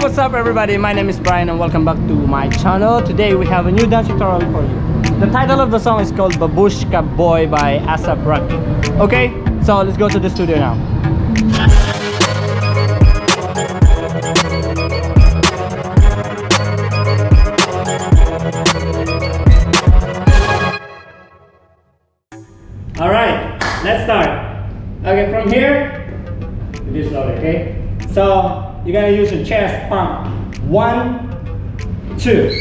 What's up everybody, my name is Brian and welcome back to my channel. Today we have a new dance tutorial for you. The title of the song is called Babushka Boi by Asap Rocky. Okay, so let's go to the studio now. Alright, let's start. Okay, from here, you do slowly, okay? So, you're gonna use your chest pump. 1, 2.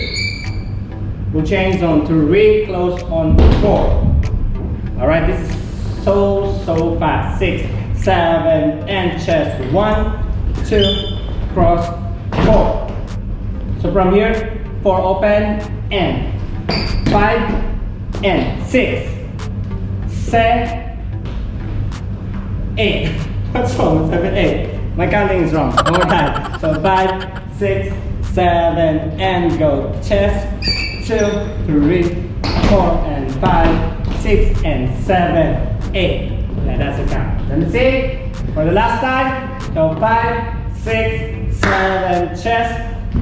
We'll change on 3, close on 4. Alright, this is so fast. 6, 7, and chest. 1, 2, cross, 4. So from here, 4 open, and 5, and 6. 7, 8. What's wrong with 7, 8? My counting is wrong. One more time. So 5, 6, 7, and go. Chest. 2, 3, 4, and 5, 6, and 7, 8. Yeah, that's the count. Let me see. For the last time. So 5, 6, 7, chest.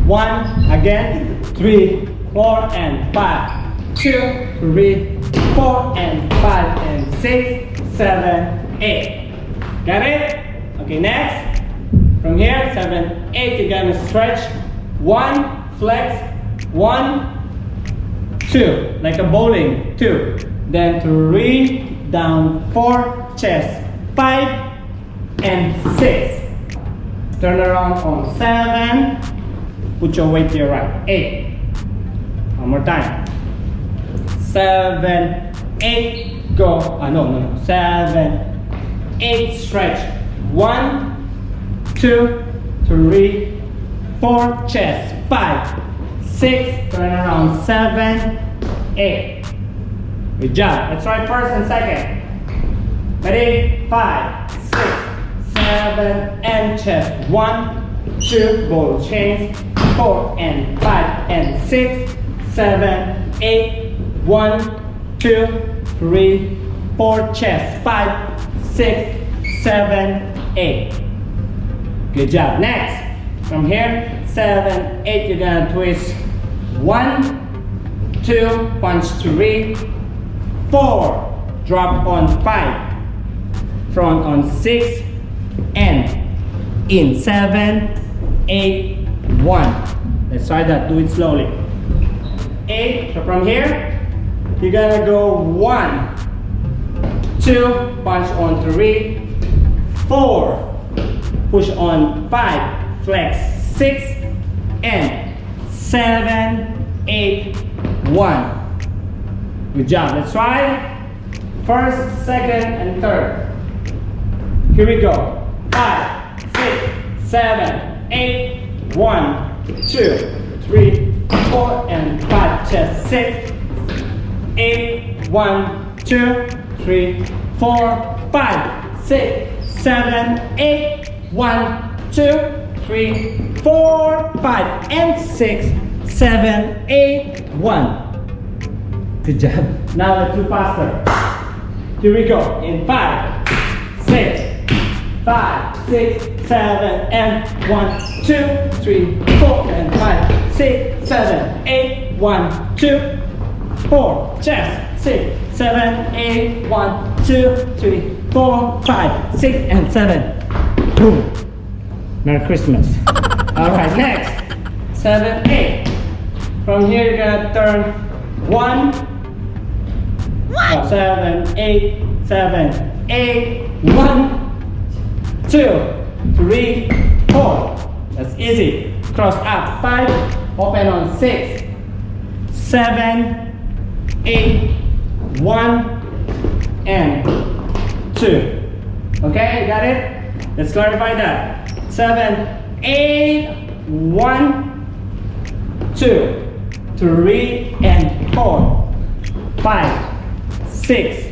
1, again. 3, 4, and 5. 2, 3, 4, and 5, and 6, 7, 8. Got it? Okay, next. From here, 7, 8, you're gonna stretch. 1, flex. 1, 2, like a bowling. 2. Then 3, down. 4, chest. 5, and 6. Turn around on 7. Put your weight to your right. 8. One more time. 7, 8, go. No. 7, 8, stretch. 1, 2, 3, 4, chest. 5, 6, turn around. 7, 8. Good job. Let's try first and second. Ready? 5, 6, 7, and chest. 1, 2, ball change. 4, and 5, and 6, 7, 8. 1, 2, 3, 4, chest. 5, 6, 7, 8. Good job. Next, from here, 7, 8, you're gonna twist. 1, 2, punch 3, 4, drop on 5, front on 6, and in 7, 8, 1. Let's try that. Do it slowly. 8. So from here, you're gonna go 1, 2, punch on 3, 4, push on 5, flex 6, and 7, 8, 1. Good job. Let's try first, second, and third. Here we go. 5, 6, 7, 8, 1, 2, 3, 4, and 5. Chest 6, 8, 1, 2, 3, 4, 5, 6, 7, 8, 1, 2, 3, 4, 5, and 6, 7, 8, 1. Good job. Now let's do faster. Here we go. In 5, 6, 5, 6, 7, and 1, 2, 3, 4, and 5, 6, 7, 8, 1, 2, 4, chest. 6, 7, 8, 1, 2, 3, 4, 5, 6, and 7. Boom. Merry Christmas. Alright, next. 7, 8. From here, you're gonna turn 1. Oh, 7, 8, 7, 8, 1, 2, 3, 4. That's easy. Cross up. 5, open on 6, 7, 8, 1, and 2. Okay, you got it? Let's clarify that. 7, 8, 1, 2, 3, and 4, 5, 6,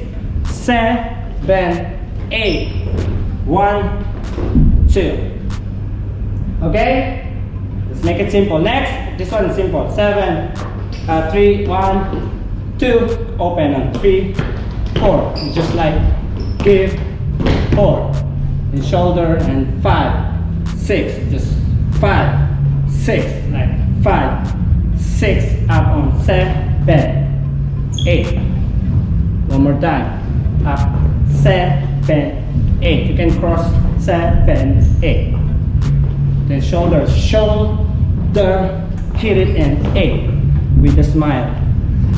7, 8, 1, 2. Okay? Let's make it simple. Next, this one is simple. 7, 3, 1, 2, open on 3, 4. It's just like give 4. And shoulder and 5, 6, just 5, 6, like 5, 6, up on 7, 8. One more time, up 7, 8. You can cross 7, 8. Then shoulder, hit it and 8 with a smile.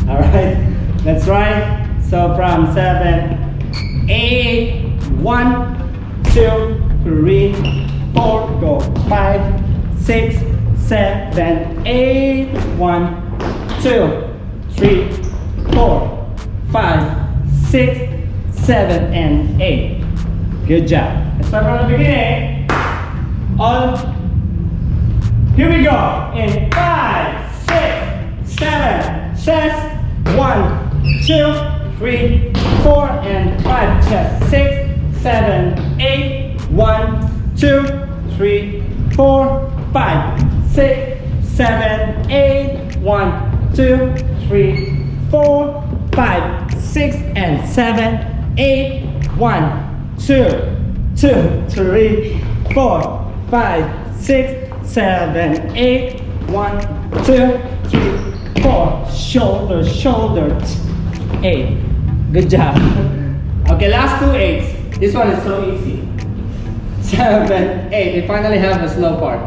All right, let's try. So from 7, 8, 1, 2, 3, 4, go 5, 6, 7, 8, 1, 2, 3, 4, 5, 6, 7, and 8. Good job. Let's start from the beginning. Here we go. In 5, 6, 7, chest. 1, 2, 3, 4, and 5. Chest. 6, 7, 8. 1, 2, 3, 4, 5, 6, 7, 8. 1, 2, 3, 4, 5, 6, and 7, 8. 1, 2, 3, 4, 5, 6, 7, 8. 1, 2, 3, 4. Shoulder. 8. Good job. Okay, last 2 8s. This one is so easy. 7, 8. We finally have the slow part.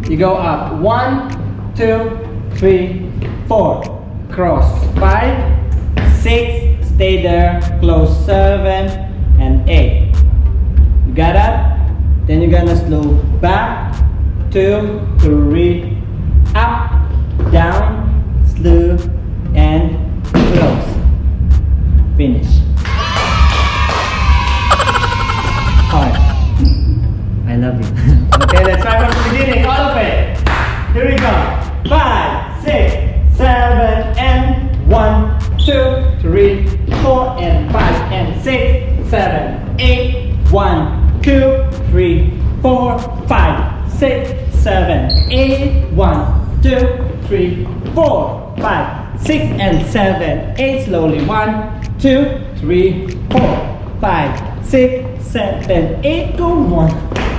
You go up. 1, 2, 3, 4. Cross. 5, 6. Stay there. Close. 7 and 8. You got that? Then you're gonna slow back. 2, 3. Up, down, slow, and close. Finish. Hard. I love you. Okay, let's try from the beginning. All of it. Here we go. 5, 6, 7, and 1, 2, 3, 4, and 5, and 6, 7, 8. 1, 2, 3, 4, 5, 6, 7, 8. 1, 2, 3, 4, 5, 6, and 7, 8. Slowly. 1, 2, 3, 4, 5, 6, 7, 8. Go. 1,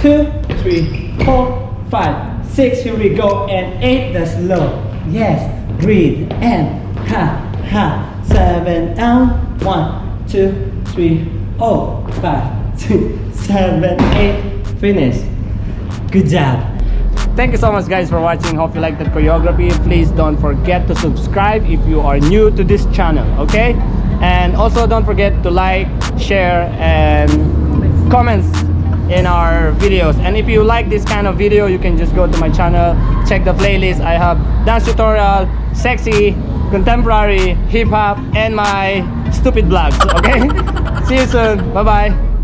2, 3, 4, 5, 6. Here we go. And 8. The slow. Yes. Breathe. And 7 down. 1, 2, 3, 4, 5, 6, 7, 8. Finish. Good job. Thank you so much guys for watching. Hope you like the choreography. Please don't forget to subscribe if you are new to this channel, okay? And also don't forget to like, share, and comments in our videos. And if you like this kind of video, you can just go to my channel, check the playlist. I have dance tutorial, sexy, contemporary, hip-hop, and my stupid vlogs, okay? See you soon. Bye-bye.